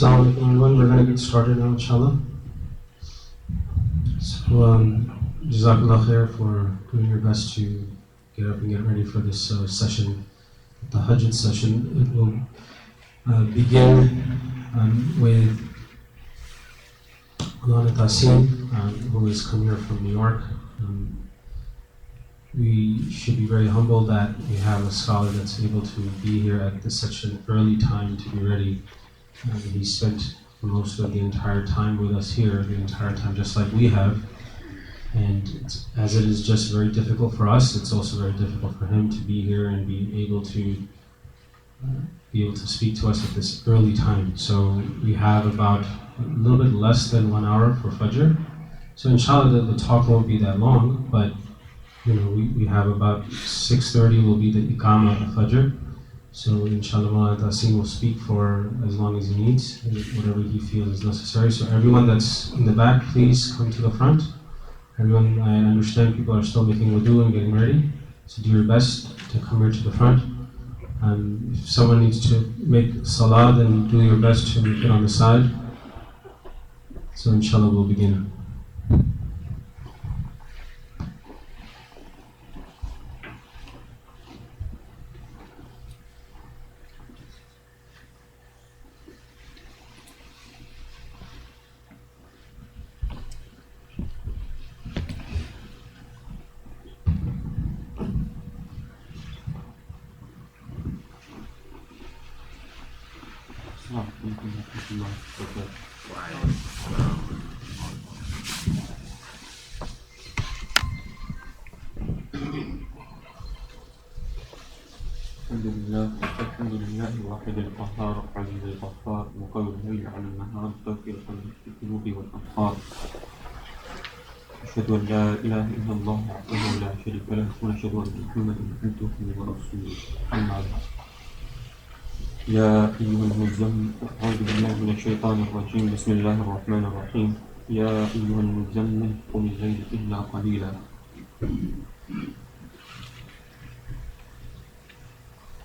Assalamu alaikum everyone, we're going to get started now inshallah. So Jazakallah khair for doing your best to get up and get ready for this session, the Tahajjud session. It will begin with Allah, Tasin, who has come here from New York. We should be very humble that we have a scholar that's able to be here at such an early time to be ready. He spent most of the entire time with us here, the entire time just like we have. And as it is just very difficult for us, it's also very difficult for him to be here and be able to speak to us at this early time. So we have about a little bit less than 1 hour for Fajr. So inshallah the talk won't be that long, but we have about 6:30 will be the Iqamah of Fajr. So inshallah Mawlana Tasin will speak for as long as he needs, whatever he feels is necessary. So everyone that's in the back, please come to the front. Everyone, I understand people are still making wudu and getting ready, so do your best to come here to the front. If someone needs to make salah, then do your best to make it on the side. So inshallah we'll begin. الحمد لله الواحد القهار عزيز الغفار مقوي الليل على النهار توفيق في القلوب والأبصار. أشهد أن لا إله إلا الله وحده لا شريك له وأشهد أن محمدا عبده ورسوله. أما بعد. يا أيها المزمل أعوذ بالله من الشيطان الرجيم بسم الله الرحمن الرحيم. يا أيها المزمل قم الليل إلا قليلا.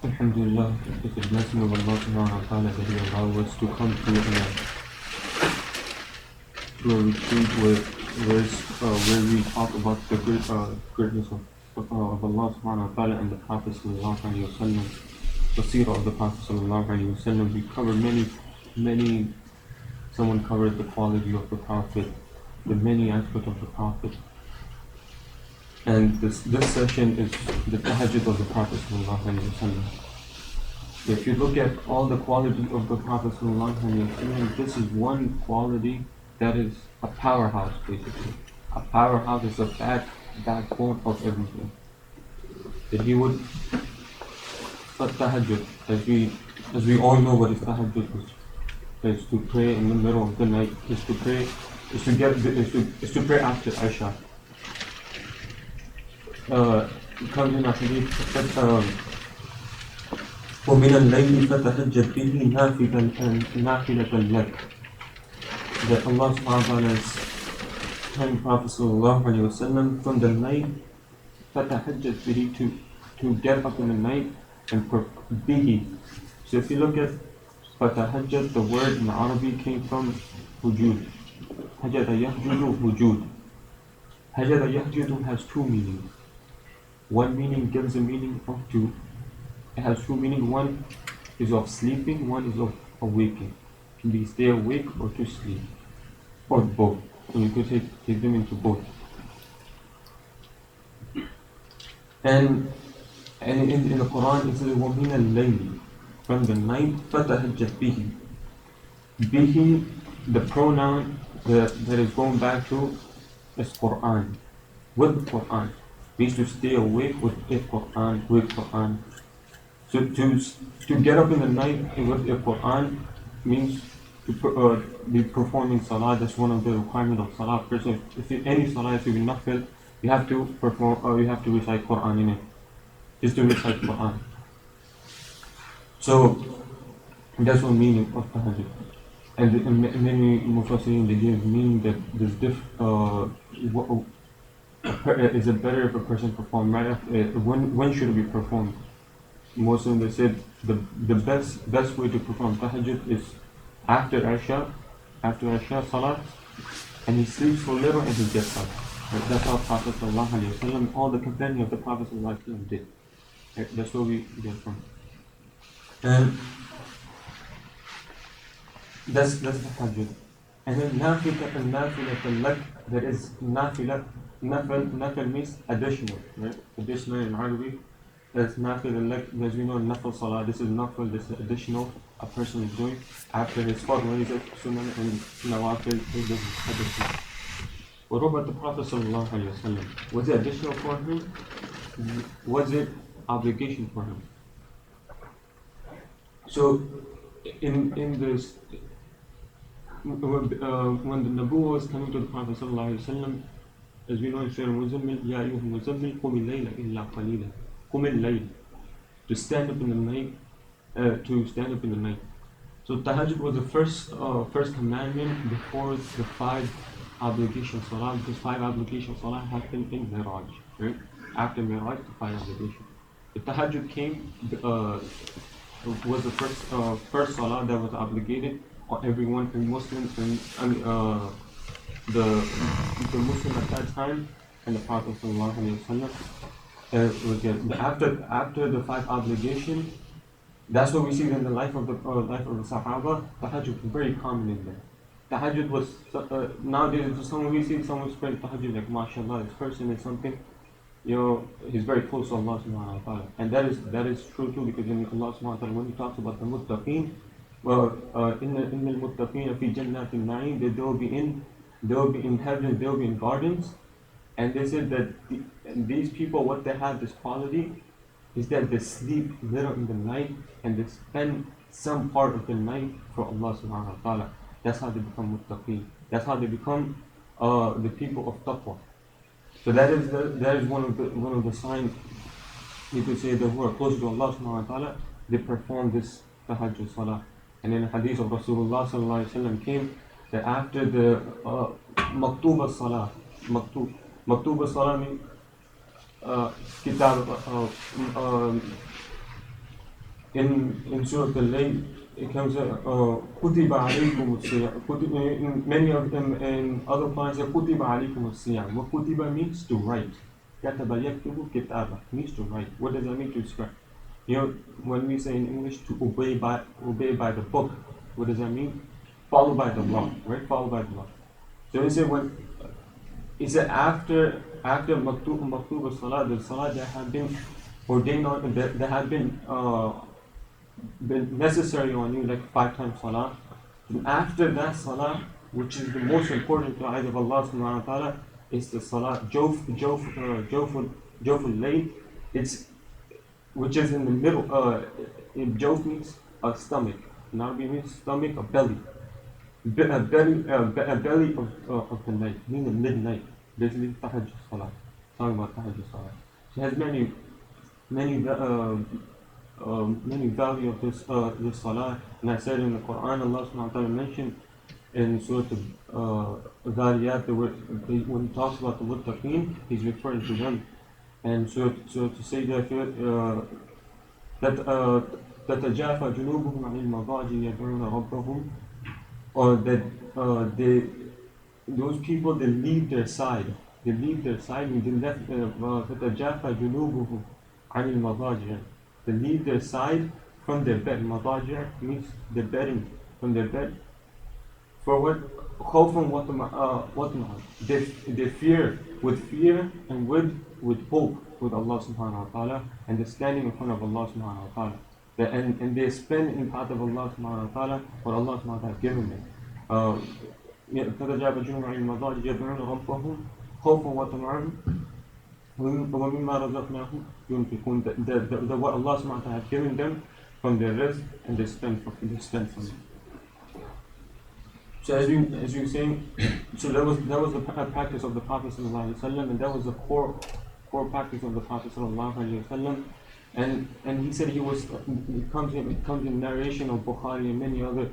Alhamdulillah, it's a blessing of Allah subhanahu wa ta'ala that He allowed us to come to a retreat where we talk about the greatness of Allah subhanahu wa ta'ala and the Prophet sallallahu alayhi wa sallam, the seerah of the Prophet sallallahu alayhi wa sallam. We covered many, someone covered the quality of the Prophet, the many aspects of the Prophet. And this session is the Tahajjud of the Prophet ﷺ. If you look at all the quality of the Prophet ﷺ, this is one quality that is a powerhouse, basically. A powerhouse is a backbone of everything. That he would, but Tahajjud, as we all know what is Tahajjud is to pray in the middle of the night, is to pray after Isha. Comes in a hadith وَمِنَ اللَّيْلِ فَتَهَجَّدْ بِهِ نَافِلَةً لَكَ. That Allah subhanahu wa ta'ala is telling Prophet sallallahu alayhi wa sallam from the night فَتَهَجَّدْ بِهِ to get up in the night and bihi. So if you look at فَتَهَجَّدْ, the word in Arabic came from wujud. هَجَدَ يَهْجُدُ wujud. هَجَدَ يَهْجُدُ has two meanings. One meaning gives a meaning of two. It has two meanings. One is of sleeping, one is of awaking. It can be stay awake or to sleep, or both. So you could take them into both. And in the Quran it says وَمِنَ اللَّيْلِ, from the night فَتَهَجَّدْ بِهِ. Bihi, the pronoun that is going back to is Quran. With the Quran means to stay awake with Quran. So to get up in the night with Quran means to be performing salah. That's one of the requirements of salah. So if any salah is to be nafil, you have to perform, or you have to recite Quran in it. Just to recite Quran. So that's one meaning of tahajjud. And many mufassirin, they give meaning that there's is it better if a person perform right after, when should it be performed? Most of them, they said the best way to perform tahajjud is after Isha Salat, and he sleeps for a little and he gets up. Right? That's how Prophet ﷺ, all the companions of the Prophet ﷺ did. Right? That's where we get from. And that's the Tahajjud. And then Nafila lak, that is Nafila. Nafil means additional, right? Additional in Arabic. That's Nafil lak, as we know, Nafil Salah. This is Nafil, this is additional a person is doing after his fard, when he's at Sunnah and Nawafil, he does additional. What about the Prophet ﷺ? Was it additional for him? Was it obligation for him? So, in this, when the Nabuwa was coming to the Prophet ﷺ, as we know in Surah Muzammil, Ya ayyuha Muzammil, qum al-layla illa qalila. Qum al-layl, to stand up in the night. So Tahajjud was the first commandment before the 5 obligation salah, because 5 obligation salah happened in Miraj, right? After Miraj, the 5 obligation. The Tahajjud came, was the first salah that was obligated on everyone, and Muslims, and the Muslim at that time, and the Prophet ﷺ. After the 5 obligation, that's what we see in the life of the Sahaba. Tahajjud was very common in them. Tahajjud was nowadays, someone we see someone spread Tahajjud like, mashallah, this person is something, he's very close to Allah subhanahu wa ta'ala. And that is true too, because in Allah subhanahu wa ta'ala, when he talks about the muttaqeen, well, in the muttaqeen fi jannatin na'im, they will be in heaven, they will be in gardens. And they said that these people, what they have, this quality, is that they sleep little in the night and they spend some part of the night for Allah subhanahu wa ta'ala. That's how they become muttaqeen. That's how they become the people of taqwa. So that is one of the signs, you could say, that who are close to Allah subhanahu wa ta'ala, they perform this tahajjud salah. And in the hadith of Rasulullah sallallahu alaihi wasallam came that after the maktuba salah, maktuba salah means kitab, in Surah Al-Layl, it comes kutiba alaykum as-siyam. In many of them, in other plans, kutiba alaykum as-siyam. What kutiba means to write. Kataba yaktubu kitaba means to write. What does that mean? To scribe. When we say in English to obey by the book, what does that mean? Follow by the law, right? Follow by the law. So he said after maktub salah, the salah that had been ordained on, that had been necessary on you, like 5 times salah. And after that salah, which is the most important to the eyes of Allah subhanahu wa ta'ala, is the salah jawful layl. Which is in the middle. Jawf means a stomach. In Arabic means stomach, a belly. A belly of the night, meaning midnight. Basically, tahajjud salah. Talking about tahajjud salah. So it has many value of this salah. And I said in the Quran, Allah subhanahu wa ta'ala mentioned in Surah Al-Dhariyat, when he talks about the muttaqeen, he's referring to them. And so to say that تتجافى جنوبهم عن المضاجع يدعون ربهم, or that those people, they leave their side, and they left تتجافى جنوبهم عن المضاجع, they leave their side from their bed. مضاجع means the bedding, from their bed. For what? خوفا وطمعا, they fear, with fear and with hope, with Allah subhanahu wa ta'ala, and they're standing in front of Allah subhanahu wa ta'ala. And they spend in path of Allah subhanahu wa ta'ala what Allah subhanahu wa ta'ala has given them. تتجافى جنوبهم عن المضاجع يدعون ربهم خوفا وطمعا ومما رزقناهم ينفقون. What Allah subhanahu wa ta'ala has given them from their rizq, and they spend from it. So as you were saying, so that was the practice of the Prophet sallallahu alaihi wasallam, and that was the core practice of the Prophet sallallahu alaihi wasallam. And he said it comes in narration of Bukhari and many other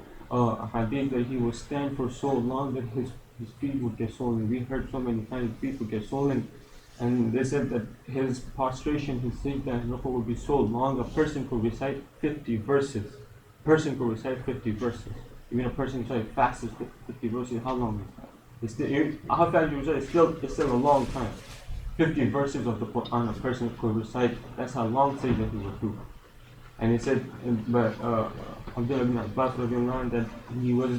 hadith that he would stand for so long that his feet would get swollen. We heard so many times his feet would get swollen, and they said that his prostration, his sajda and ruku would be so long, a person could recite 50 verses. Even a person who tries to fast 50 verses, how long is that? It's still, how fast you recite, it's still a long time. 50 verses of the Quran a person could recite, that's how long say that he would do. And he said, but Abdullah ibn Abbas that he was,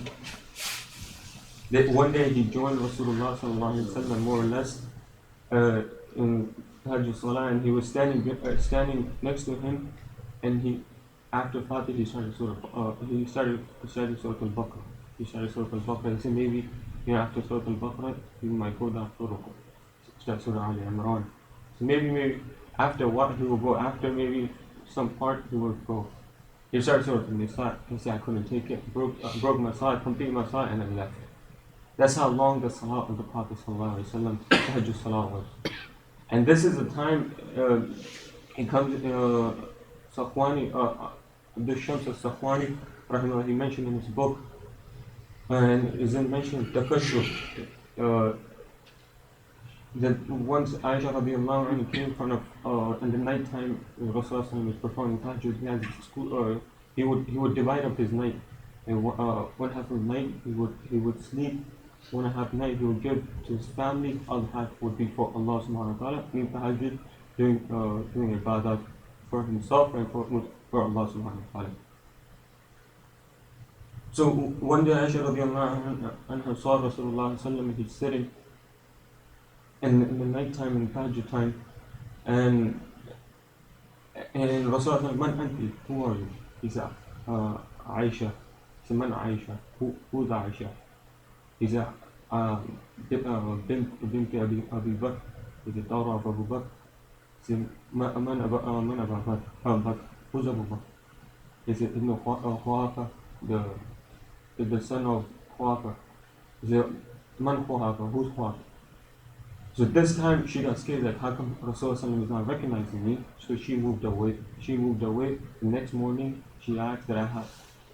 that one day he joined Rasulullah sallallahu alaihi wasallam more or less in Tahajjud Salah, and he was standing next to him, and he, after Fatih, he started Surah Al-Baqarah. He said maybe after Surah Al-Baqarah he might go down to Ruku, start Surah Imran. So maybe after what he will go, after maybe some part he will go. He started Surah Al-Nisa. He said I couldn't take it, broke my salah, completed my salah, and then left. That's how long the salah of the Prophet sallallahu alaihi wasallam, Tahajjud Salah was. And this is the time it comes Safwani, the Shams al-Safwani, he mentioned in his book, and is in mentioned Takashur, that once Aisha radiallahu anha came in front of, in the night time, Rasulullah was performing Tahajjud, he had school, he would divide up his night, and one half of the night he would sleep, 1.5 night he would give to his family, other half would be for Allah subhanahu wa ta'ala, doing Tahajjud, doing ibadah for himself and for Allah subhanahu wa ta'ala. So one day Aisha radiallahu anha saw Rasulullah sallallahu, he's sitting in the night time, in Tahajjud time, and Rasulullah said, Man anti, who are you? He said, Aisha. He said, Man Aisha, who's Aisha? He said, Bint Abi Bakr, is the daughter of Abu Bakr. He said, Man Abu Bakr, who's Abu Bakr? He said, Ibn Khuwafa, the son of Khuwafa. He said, Man Khuwafa, who's Khuwafa? So this time she got scared, like how come Rasulullah is not recognizing me? So she moved away. The next morning she asked that I have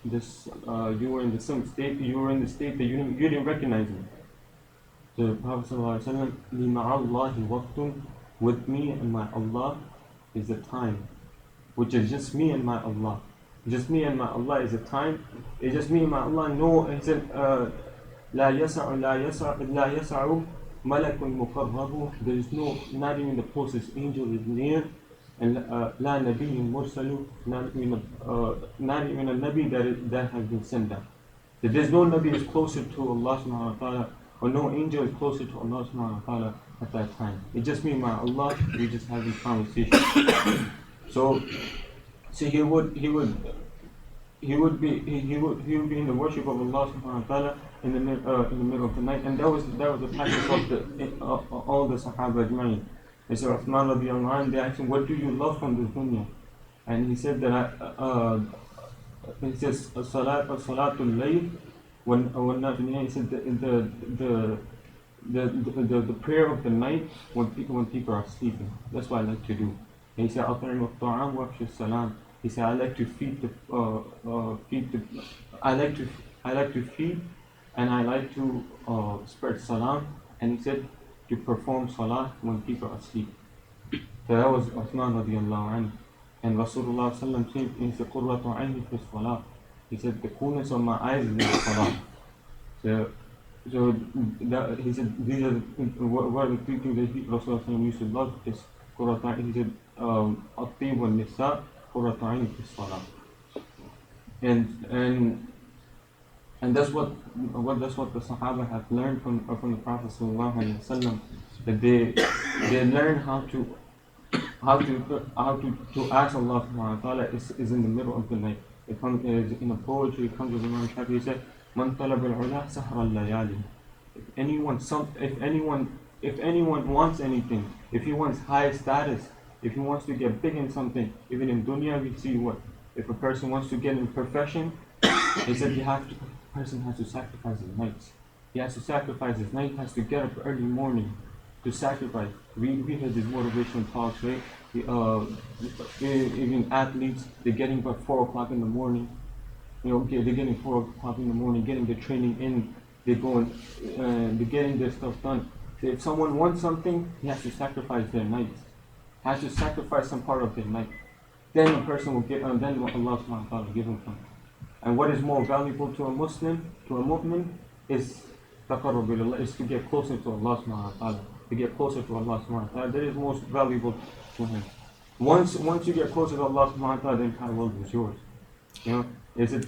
this, you were in the same state, that you didn't recognize me. So the Prophet ﷺ, Lima'allahi waqtun, with me and my Allah is a time, which is just me and my Allah. Just me and my Allah is a time. It's just me and my Allah. No, he said, La yasa'u malakun muqarrabu. There is no, not even the closest angel is near. And la nabiyyun mursalu, not even a nabi that has been sent down. That there's no nabi is closer to Allah subhanahu wa ta'ala, or no angel is closer to Allah subhanahu wa ta'ala at that time. It's just me and my Allah, we just have this conversation. So he would be in the worship of Allah subhanahu wa ta'ala in the middle of the night, and that was the practice of all the Sahaba ajma'in. They said, Uthman radiallahu anhu, they asked him, what do you love from this dunya? And he said that he says salatul layl he said the prayer of the night when people are sleeping. That's what I like to do. And he said, At'im at-ta'am wa afshi salam. He said, I like to feed and I like to spread salam. And he said to perform salah when people are asleep. So that was Uthman radiallahu anhu. And Rasulullah sallallahu said, he said, Qurratu ayni fi salah. He said, the coolness of my eyes is in the salah. So that, he said, these are what are the three things that Rasulullah used to love. Is Qurratu ayni. He said, at-tib wal nisa, Qurratu ayni fi salah. And that's what the Sahaba have learned from the Prophet sallallahu alaihi wasallam, that they learn how to ask Allah subhanahu wa ta'ala is in the middle of the night. It comes in a poetry. It comes with Imam Shafi. He said, "Man talab al-ula sahra al-layali." If anyone wants anything, if he wants high status, if he wants to get big in something, even in dunya we see what if a person wants to get in profession, he said person has to sacrifice his nights. He has to sacrifice his night. He has to get up early morning to sacrifice. We heard these motivational talks, right? Even athletes, they're getting about 4 o'clock in the morning. They're getting 4 o'clock in the morning, getting the training in. They're getting their stuff done. So if someone wants something, he has to sacrifice their nights. Has to sacrifice some part of their night. Then a person will get, then Allah subhanahu wa ta'ala will give him something. And what is more valuable to a Muslim, to a mu'min, is taqarrub ilallah, is to get closer to Allah subhanahu wa ta'ala. To get closer to Allah subhanahu wa ta'ala, that is most valuable to him. Once you get closer to Allah subhanahu wa ta'ala, the entire world is yours. You know, is it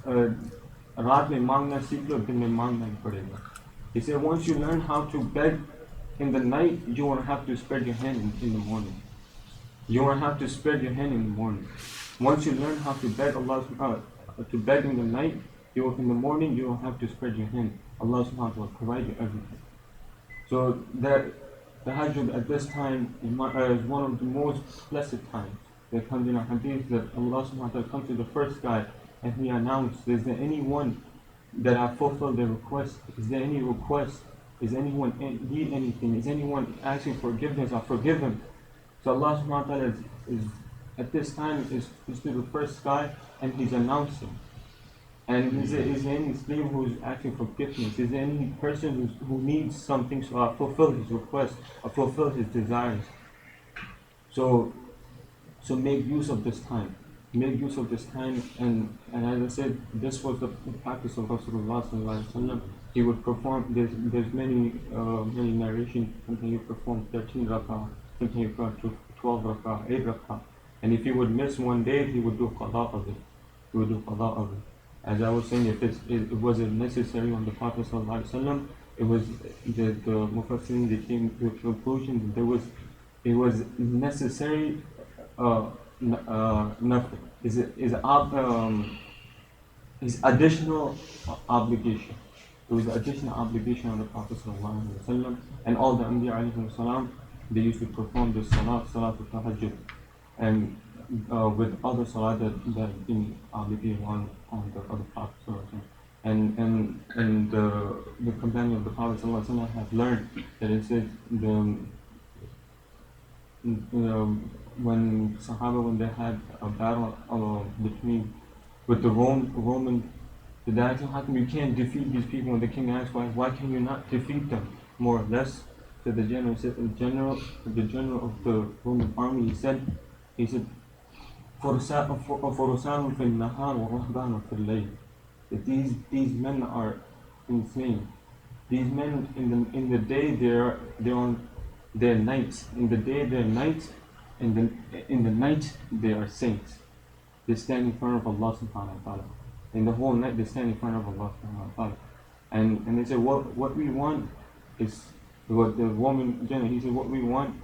रात में मांगना सीख लो, दिन में मांगना ही पड़ेगा. He said once you learn how to beg in the night, you won't have to spread your hand in the morning. You won't have to spread your hand in the morning. Once you learn how to beg Allah to beg in the night, in the morning you don't have to spread your hand. Allah subhanahu wa ta'ala will provide you everything. So that Tahajjud at this time is one of the most blessed times. There comes in a hadith that Allah subhanahu wa ta'ala comes to the first guy and he announced, is there anyone that have fulfilled their request? Is there any request? Is anyone need anything? Is anyone asking forgiveness? I forgive him. So Allah subhanahu wa ta'ala is at this time is to the first guy and he's announcing. And is there any slave who's asking forgiveness? Is there any person who needs something to fulfill his request or fulfill his desires? So make use of this time. Make use of this time, and as I said, this was the practice of Rasulullah sallallahu alaihi wasallam. He would perform. There's many narrations. Sometimes he performed 13 rak'ah, sometimes he performed 12 rak'ah, 8 rak'ah, and if he would miss one day, he would do qada of it. He would do qada of it. As I was saying, if it wasn't necessary on the Prophet sallallahu alaihi wasallam, it was the Mufassirin, they came to a conclusion that it was necessary. Nothing is additional obligation. It was additional obligation on the Prophet ﷺ, and all the Anbiya alayhi salam, they used to perform this salat al-Tahajjud, and with other salat that been obligated on the other Prophet ﷺ. And the companion of the Prophet ﷺ have learned that it says when Sahaba, when they had a battle with the Roman, the asked, how come you can't defeat these people? And the king asked, why can you not defeat them? More or less, to the general of the Roman army, he said, فَرُسَانٌ فِي النَّهَارِ وَرَهْبَانٌ فِي اللَّيْلِ. That these men are insane. These men in the day they're on their nights. In the day they're knights. In the night they are saints. They stand in front of Allah subhanahu wa ta'ala. In the whole night they stand in front of Allah subhanahu wa ta'ala. And they say what we want is what the woman Jannah, he said what we want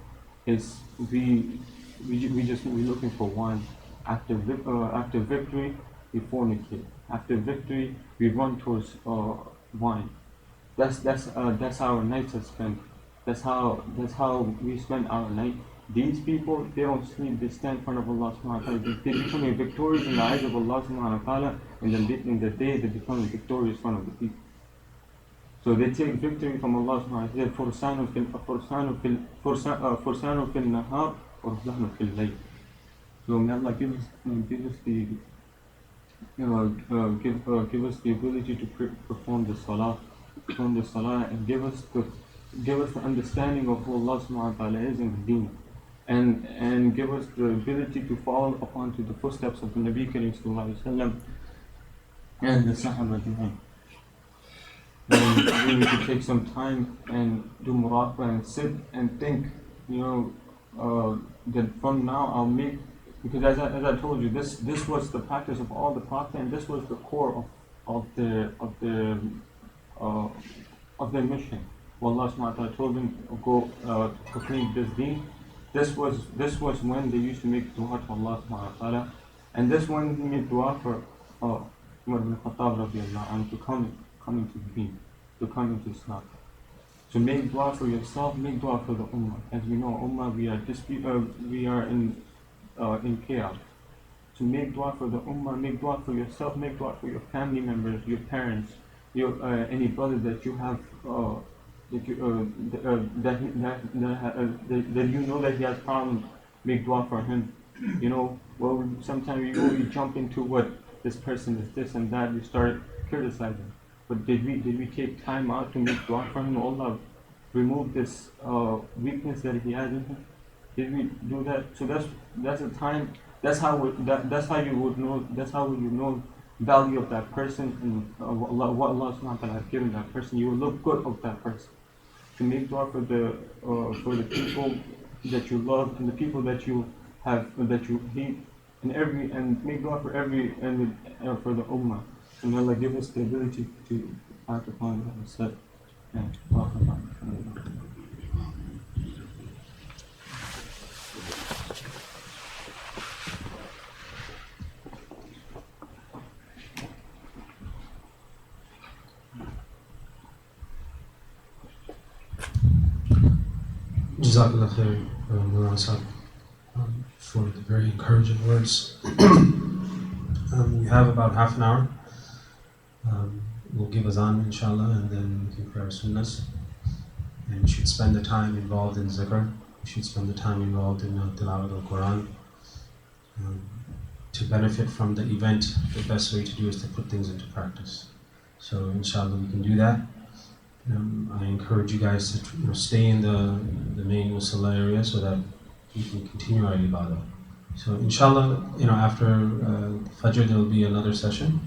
is we're looking for wine. After victory we fornicate. After victory we run towards wine. That's how our nights are spent. That's how we spend our night. These people, they don't sleep, they stand in front of Allah subhanahu wa ta'ala. They become victorious in the eyes of Allah subhanahu wa ta'ala. In the day they become victorious in front of the people. So they take victory from Allah subhanahu wa ta'ala. فَرْسَانُ فِي النَّهَارِ وَرْهْبَانٌ فِي اللَّيْلِ. So may Allah give us the ability to perform the salah, and give us the understanding of who Allah subhanahu wa ta'ala is in the deen. And give us the ability to follow upon to the footsteps of the Nabi Kareem sallallahu alaihi wasallam and the Sahaba behind. And we need to take some time and do muraqabah and sit and think, that from now I'll make, because as I told you, this was the practice of all the prophets, and this was the core of their mission. Well, Allah subhanahu wa ta'ala told them go proclaim this deen. This was when they used to make dua to Allah subhanahu wa ta'ala, and this one he made dua for Umar ibn Khattab radiallahu anhu to come into the deen, to come into Islam. So make dua for yourself, make dua for the ummah. As we know, ummah, we are in chaos. So make dua for the ummah, make dua for yourself, make dua for your family members, your parents, your any brother that you have that you know that he has problems. Make dua for him. Sometimes we jump into what this person is this and that. We start criticizing. But did we take time out to make dua for him? Allah, remove this weakness that he has in him. Did we do that? So that's a time. That's how you would know. That's how you know value of that person and what Allah subhanahu wa ta'ala has given that person. You will look good of that person. To make dua for the people that you love and the people that you hate, and make dua for for the ummah. And Allah give us the ability to act upon what was said and talk about. Jazakallah khair, Mulana Sahib, for the very encouraging words. We have about half an hour. We'll give azan, inshallah, and then we can pray our sunnahs. And we should spend the time involved in zikr. We should spend the time involved in tilawat al-Quran. To benefit from the event, the best way to do is to put things into practice. So, inshallah, we can do that. I encourage you guys to stay in the main musalla area so that we can continue our ibadah. So inshallah, after Fajr there will be another session,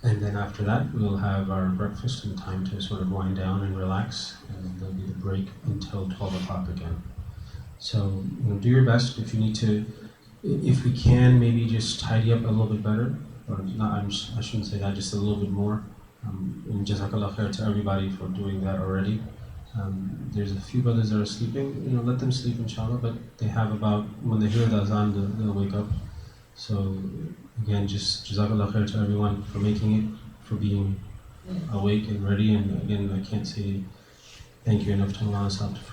and then after that we'll have our breakfast and time to sort of wind down and relax, and there'll be a break until 12 o'clock again. So do your best. If you need to, if we can, maybe just tidy up a little bit better, or not. I shouldn't say that, just a little bit more. And Jazakallah khair to everybody for doing that already. There's a few brothers that are sleeping, let them sleep inshallah, but they have about, when they hear the azan, they'll wake up. So again, just Jazakallah khair to everyone for making it, for being awake and ready. And again, I can't say thank you enough to Allah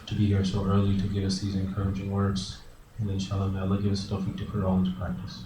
to be here so early to give us these encouraging words. And inshallah, may Allah give us the tawfiq to put it all into practice.